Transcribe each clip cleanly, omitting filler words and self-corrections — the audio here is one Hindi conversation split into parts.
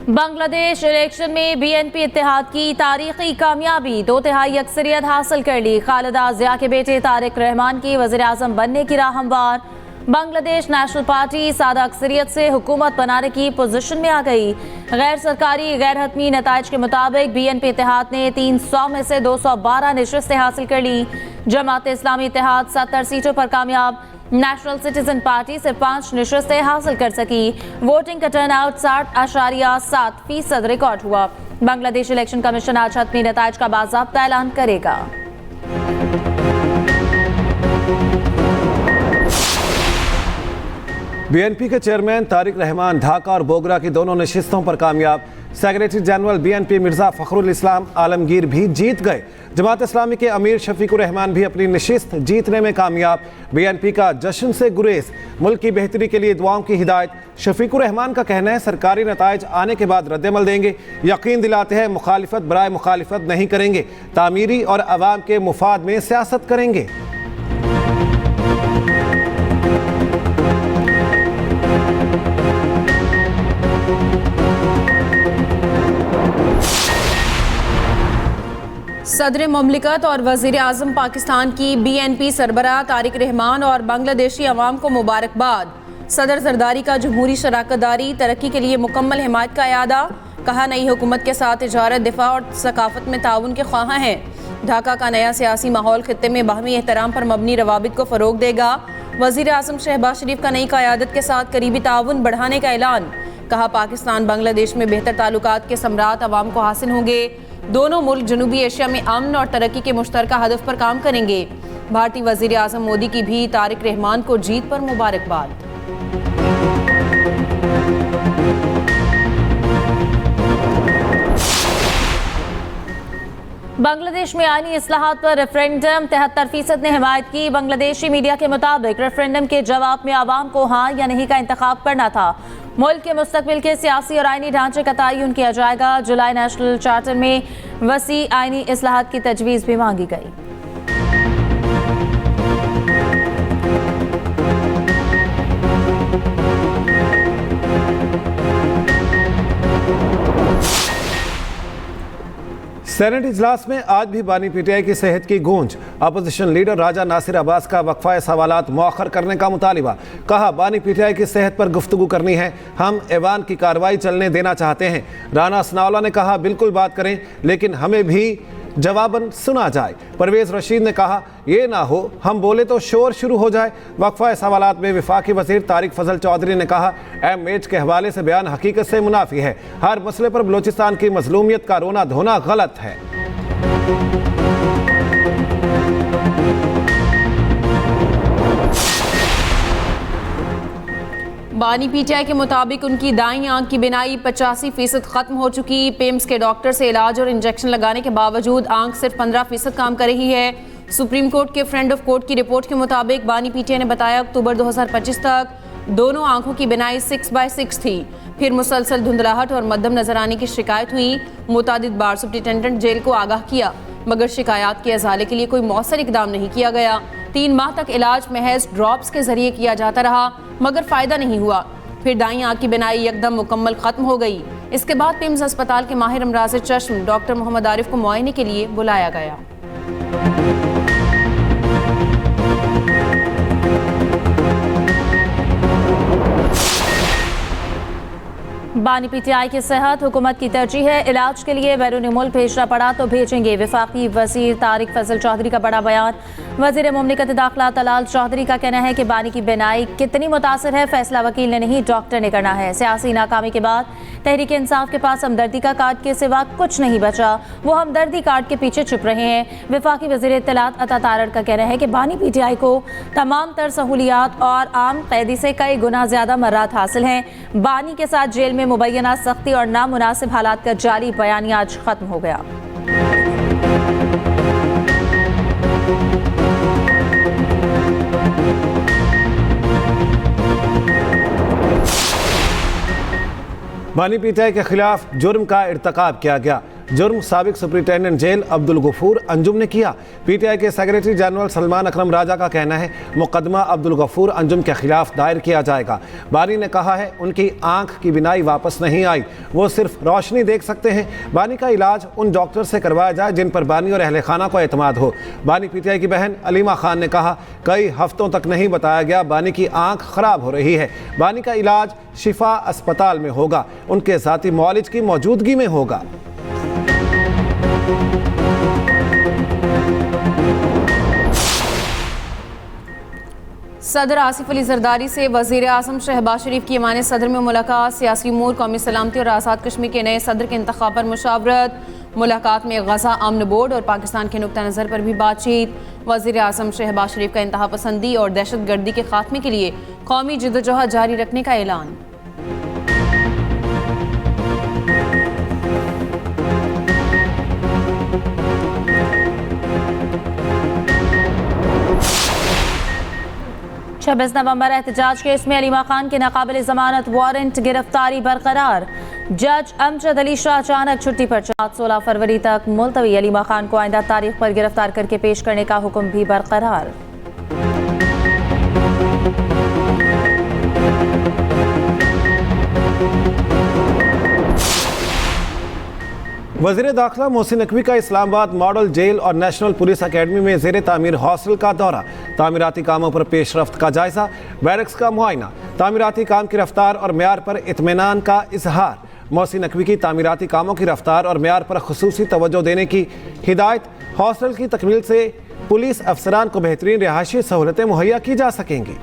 बांग्लादेश इलेक्शन में बीएनपी इत्तेहाद की तारीखी कामयाबी, 2/3 अक्सरियत हासिल कर ली। खालिदा जिया के बेटे तारिक रहमान की वज़ीर आज़म बनने की राह हमवार। बांग्लादेश नेशनल पार्टी सादा अक्सरियत से हुकूमत बनाने की पोजीशन में आ गई। गैर सरकारी गैर हतमी नताइज के मुताबिक बीएनपी इत्तेहाद ने 300 में से 212 नशस्तें हासिल कर ली। जमात इस्लामी इत्तेहाद 70 सीटों पर कामयाब। नेशनल सिटीजन पार्टी से 5 नशस्तें हासिल कर सकी। वोटिंग का टर्नआउट 60.7% रिकॉर्ड हुआ। बांग्लादेश इलेक्शन कमीशन आज हतमी नताइज का बाज़ाब्ता ऐलान करेगा। बीएनपी के चेयरमैन तारिक रहमान ढाका और बोगरा की दोनों नशिस्तों पर कामयाब। Secretary general BNP Mirza Fakhrul Islam Alamgir भी जीत गए। जमात इस्लामी के अमीर शफीकुर रहमान भी अपनी नशिस्त जीतने में कामयाब। बीएनपी का जश्न से गुरेज, मुल्क की बेहतरी के लिए दुआओं की हिदायत। शफीकुर रहमान का कहना है सरकारी नताइज आने के बाद रद्दमल देंगे। यकीन दिलाते हैं मुखालिफत बराए मुखालिफत नहीं करेंगे, तामीरी और अवाम के मुफाद में सियासत करेंगे। सदर मुमलिकत और वज़ीर आज़म पाकिस्तान की बीएनपी सरबराह तारिक रहमान और बांग्लादेशी अवाम को मुबारकबाद। सदर जरदारी का जमहूरी शराकतदारी तरक्की के लिए मुकम्मल हिमायत का इरादा। कहा नई हुकूमत के साथ तिजारत, दिफा और सकाफत में ताउन के ख्वाह हैं। ढाका का नया सियासी माहौल खित्ते में बाहमी एहतराम पर मबनी रवाबित को फ़रोग देगा। वज़ीर आज़म शहबाज शरीफ का नई क़यादत के साथ करीबी ताउन बढ़ाने का ऐलान। कहा पाकिस्तान बांग्लादेश में बेहतर ताल्लुकात के समरात अवाम को हासिल होंगे। दोनों मुल्क जनूबी एशिया में अमन और तरक्की के मुश्तरका हदफ पर काम करेंगे। भारतीय वज़ीर आज़म मोदी की भी तारिक रहमान को जीत पर मुबारकबाद। बांग्लादेश में आईनी इस्लाहात पर रेफरेंडम 73% ने हिमायत की। बांग्लादेशी मीडिया के मुताबिक रेफरेंडम के जवाब में आवाम को हाँ या नहीं का इंतखाब करना था। मुल्क के मुस्तकबिल के सियासी और आईनी ढांचे का तयन किया जाएगा। जुलाई नेशनल चार्टर में वसी आईनी इस्लाहात की तजवीज़ भी मांगी गई। सेनेट इजलास में आज भी बानी पीटीआई की सेहत की गूंज। अपोजिशन लीडर राजा नासिर अब्बास का वक्फा सवालात मौखर करने का मुतालिबा। कहा बानी पीटीआई की सेहत पर गुफ्तगू करनी है, हम ऐवान की कार्रवाई चलने देना चाहते हैं। राना सनाउल्लाह ने कहा बिल्कुल बात करें, लेकिन हमें भी जवाबन सुना जाए। परवेज रशीद ने कहा ये ना हो हम बोले तो शोर शुरू हो जाए। वक्फा सवालात में वफाकी वज़ीर तारिक फजल चौधरी ने कहा MH के हवाले से बयान हकीकत से मुनाफी है। हर मसले पर बलूचिस्तान की मजलूमियत का रोना धोना गलत है। बानी पीटीआई के मुताबिक उनकी दाईं आंख की बिनाई 85% खत्म हो चुकी। पेम्स के डॉक्टर से इलाज और इंजेक्शन लगाने के बावजूद आंख सिर्फ 15% काम कर रही है। सुप्रीम कोर्ट के फ्रेंड ऑफ कोर्ट की रिपोर्ट के मुताबिक बानी पीटीआई ने बताया अक्टूबर 2025 तक दोनों आंखों की बिनाई 6/6 थी। फिर मुसलसल धुंधलाहट और मध्यम नजर आने की शिकायत हुई। मुतादिद बार सुप्रिंटेंडेंट जेल को आगाह किया, मगर शिकायत के अजाले के लिए कोई मौसर इकदाम नहीं किया गया। 3 माह तक इलाज महज ड्रॉप्स के जरिए किया जाता रहा, मगर फ़ायदा नहीं हुआ। फिर दाईं आंख की बिनाई एकदम मुकम्मल ख़त्म हो गई। इसके बाद पिम्स अस्पताल के माहिर अमराज़ चश्म डॉक्टर मोहम्मद आरिफ को मुआयने के लिए बुलाया गया। बानी पीटीआई की सेहत हुकूमत की तरजीह है। इलाज के लिए बैरून मुल्क भेजना पड़ा तो भेजेंगे। वफाकी वज़ीर तारिक फजल चौधरी का बड़ा बयान। वज़ीर मुमलिकत दाखिला तलाल चौधरी का कहना है कि बानी की बिनाई कितनी मुतासर है फैसला वकील ने नहीं डॉक्टर ने करना है। सियासी नाकामी के बाद तहरीक इंसाफ के पास हमदर्दी का कार्ड के सिवा कुछ नहीं बचा। वो हमदर्दी कार्ड के पीछे छुप रहे हैं। वफाकी वज़ीर इत्तलात अता तारड़ का कहना है कि बानी पीटीआई को तमाम तर सहूलियात और आम कैदी से कई गुना ज़्यादा मर्रात हासिल हैं। बानी के साथ जेल में मुबैना सख्ती और नामुनासिब हालात का जाली बयान आज खत्म हो गया। बानी पीटीआई के खिलाफ जुर्म का इर्तकाब किया गया। जुर्म साबिक सुपरिटेंडेंट जेल अब्दुल गफूर अंजुम ने किया। पीटीआई के सेक्रेटरी जनरल सलमान अकरम राजा का कहना है मुकदमा अब्दुल गफूर अंजुम के खिलाफ दायर किया जाएगा। बानी ने कहा है उनकी आंख की बिनाई वापस नहीं आई, वो सिर्फ रोशनी देख सकते हैं। बानी का इलाज उन डॉक्टर से करवाया जाए जिन पर बानी और अहले खाना को एतमाद हो। बानी पीटीआई की बहन अलीमा खान ने कहा कई हफ्तों तक नहीं बताया गया बानी की आंख खराब हो रही है। बानी का इलाज शिफा अस्पताल में होगा, उनके साथी मौलिज की मौजूदगी में होगा। सदर आसिफ अली जरदारी से वज़ीर आज़म शहबाज शरीफ की ईमान सदर में मुलाकात, सियासी उमूर, कौमी सलामती और आज़ाद कश्मीर के नए सदर के इंतखाब पर मुशावरत। मुलाकात में गज़ा अमन बोर्ड और पाकिस्तान के नुक्ता नज़र पर भी बातचीत। वज़ीर आज़म शहबाज शरीफ का इंतहा पसंदी और दहशत गर्दी के खात्मे के लिए कौमी जिद्दोजहद जारी रखने का ऐलान। छब्बीस नवंबर एहतजाज केस में अलीमा खान के नाकाबिल जमानत वारंट गिरफ्तारी बरकरार। जज अमजद अली शाह अचानक छुट्टी पर 16 फरवरी तक मुलतवी। अलीमा खान को आइंदा तारीख पर गिरफ्तार करके पेश करने का हुक्म भी बरकरार। वज़ीर दाखिला मोहसिन नकवी का इस्लामाबाद मॉडल जेल और नेशनल पुलिस अकेडमी में ज़ेर तामीर हॉस्टल का दौरा। तामीराती कामों पर पेशरफ्त का जायजा, बैरक्स का मुआयना, तामीराती काम की रफ्तार और म्यार पर इत्मीनान का इजहार। मोहसिन नकवी की तामीराती कामों की रफ्तार और म्यार पर खुसूसी तवज्जो देने की हिदायत। हॉस्टल की तकमील से पुलिस अफसरान को बेहतरीन रिहायशी सहूलतें मुहैया की जा सकेंगी।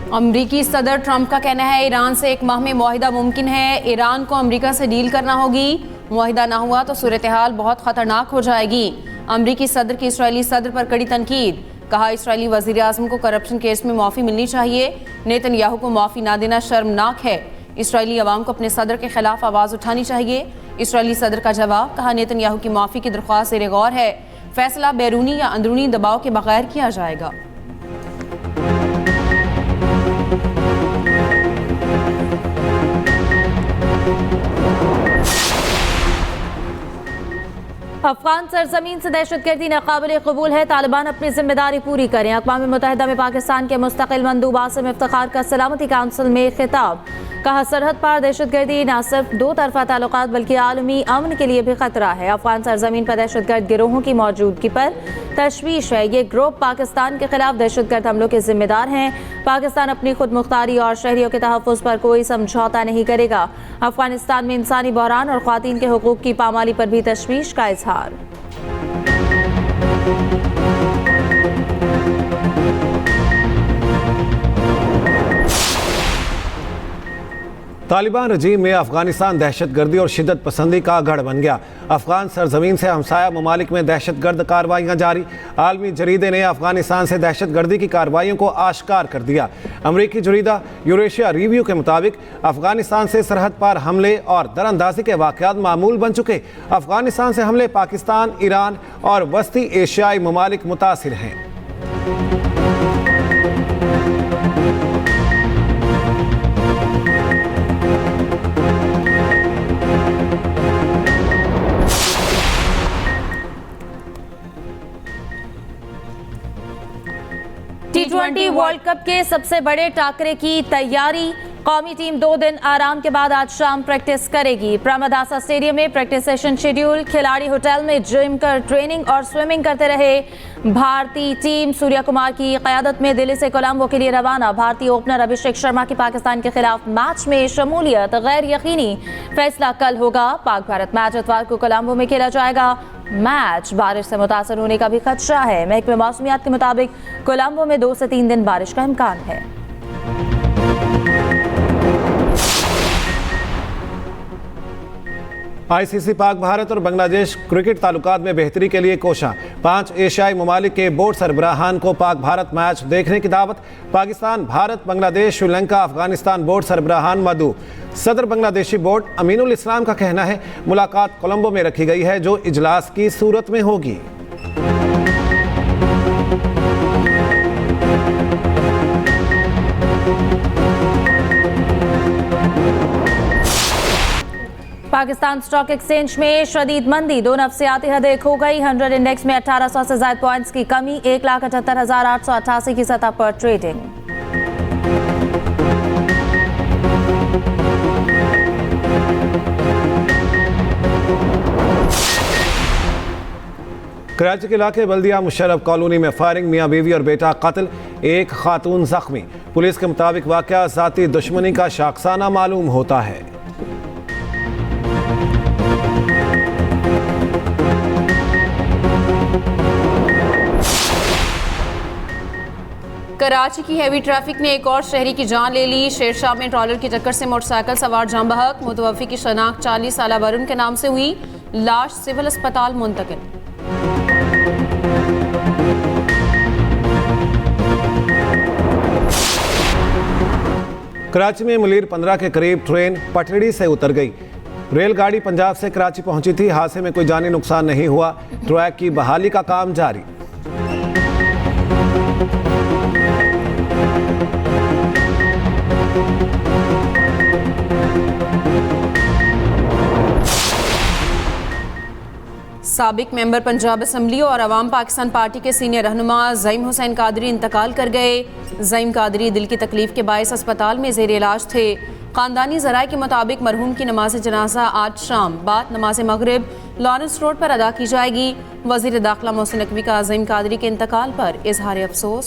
अमरीकी सदर ट्रंप का कहना है ईरान से 1 माह में मुआहिदा मुमकिन है। ईरान को अमरीका से डील करना होगी, मुआहिदा ना हुआ तो सूरत हाल बहुत खतरनाक हो जाएगी। अमरीकी सदर की इसराइली सदर पर कड़ी तनकीद, कहा इसराइली वजीर आज़म को करप्शन केस में माफ़ी मिलनी चाहिए। नेतन्याहू को माफ़ी ना देना शर्मनाक है। इसराइली अवाम को अपने सदर के खिलाफ आवाज़ उठानी चाहिए। इसराइली सदर का जवाब, कहा नेतन्याहू की माफ़ी की दरख्वास्त ज़ेर गौर है, फैसला बैरूनी या अंदरूनी दबाव के बगैर किया जाएगा। अफगान सरजमीन से दहशतगर्दी नाकाबिल कबूल है, तालिबान अपनी जिम्मेदारी पूरी करें। अक़वाम मुत्तहिदा में पाकिस्तान के मुस्तकिल मंदूब आसिम इफ्तिखार का सलामती काउंसिल में खिताब, कहा सरहद पार दहशतगर्दी न सिर्फ दो तरफा ताल्लुकात बल्कि आलमी अमन के लिए भी खतरा है। अफगान सरजमीन पर दहशतगर्द गिरोहों की मौजूदगी पर तशवीश है। ये ग्रुप पाकिस्तान के खिलाफ दहशतगर्द हमलों के जिम्मेदार हैं। पाकिस्तान अपनी खुद मुख्तारी और शहरियों के तहफ़्फ़ुज़ पर कोई समझौता नहीं करेगा। अफगानिस्तान में इंसानी बहरान और ख़वातीन के हुकूक़ की पामाली पर भी तशवीश का इजहार। तालिबान रजीम में अफगानिस्तान दहशतगर्दी और शिद्दत पसंदी का गढ़ बन गया। अफगान सरजमीन से हमसाया ममालिक में दहशतगर्द कार्रवाइयाँ जारी। आलमी जरीदे ने अफगानिस्तान से दहशतगर्दी की कार्रवाइयों को आश्कार कर दिया। अमरीकी जरीदा यूरेशिया रिव्यू के मुताबिक अफगानिस्तान से सरहद पार हमले और दरअंदाजी के वाक़यात मामूल बन चुके। अफगानिस्तान से हमले पाकिस्तान, ईरान और वस्ती एशियाई ममालिक मुतासिर हैं। T20 वर्ल्ड कप के सबसे बड़े टाकरे की तैयारी। कौमी टीम 2 दिन आराम के बाद आज शाम प्रैक्टिस करेगी। प्रमदासा स्टेडियम में प्रैक्टिस सेशन शेड्यूल। खिलाड़ी होटल में जिम कर ट्रेनिंग और स्विमिंग करते रहे। भारतीय टीम सूर्या कुमार की क़यादत में दिल्ली से कोलंबो के लिए रवाना। भारतीय ओपनर अभिषेक शर्मा की पाकिस्तान के खिलाफ मैच में शमूलियत गैर यकीनी, फैसला कल होगा। पाक भारत मैच इतवार को कोलंबो में खेला जाएगा। मैच बारिश से मुतासर होने का भी खदशा है। महकमे मौसमियात के मुताबिक कोलंबो में 2 से 3 दिन बारिश का इम्कान है। आईसीसी पाक भारत और बांग्लादेश क्रिकेट ताल्लुकात में बेहतरी के लिए कोशा। 5 एशियाई ममालिक के बोर्ड सरबराहान को पाक भारत मैच देखने की दावत। पाकिस्तान, भारत, बांग्लादेश, श्रीलंका, अफगानिस्तान बोर्ड सरबराहान मदऊ। सदर बांग्लादेशी बोर्ड अमीनुल इस्लाम का कहना है मुलाकात कोलंबो में रखी गई है, जो इजलास की सूरत में होगी। पाकिस्तान स्टॉक एक्सचेंज में शदीद मंदी, 2 नफ्सियाती हदें खो गई। 100 इंडेक्स में 1800 से ज्यादा पॉइंट्स की कमी, 1,78,888 की सतह पर ट्रेडिंग। कराची के इलाके बल्दिया मुशर्रफ कॉलोनी में फायरिंग, मियां बीवी और बेटा कत्ल, एक खातून जख्मी। पुलिस के मुताबिक वाकया ज़ाती दुश्मनी का शाखसाना मालूम होता है। कराची की हैवी ट्रैफिक ने एक और शहरी की जान ले ली। शेरशाह में ट्रॉलर की टक्कर से मोटरसाइकिल सवार जाम बहक, मुतवफ़ी की शनाख्त 40 साला वरुण के नाम से हुई, लाश सिविल अस्पताल मुंतकिल। कराची में मुलीर 15 के करीब ट्रेन पटड़ी से उतर गई। रेलगाड़ी पंजाब से कराची पहुंची थी। हादसे में कोई जानी नुकसान नहीं हुआ। ट्रैक की बहाली का काम जारी। साबिक मेंबर पंजाब असम्बली और अवाम पाकिस्तान पार्टी के सीनियर रहनुमा ज़ईम हुसैन कादरी इंतकाल कर गए। ज़ईम कादरी दिल की तकलीफ के बायस अस्पताल में ज़ेर इलाज थे। ख़ानदानी ज़राए के मुताबिक मरहूम की नमाज जनाजा आज शाम बाद नमाज मगरिब लॉरेंस रोड पर अदा की जाएगी। वज़ीर दाखिला मोहसिन नकवी का ज़ईम कादरी के इंतकाल पर इजहार अफसोस।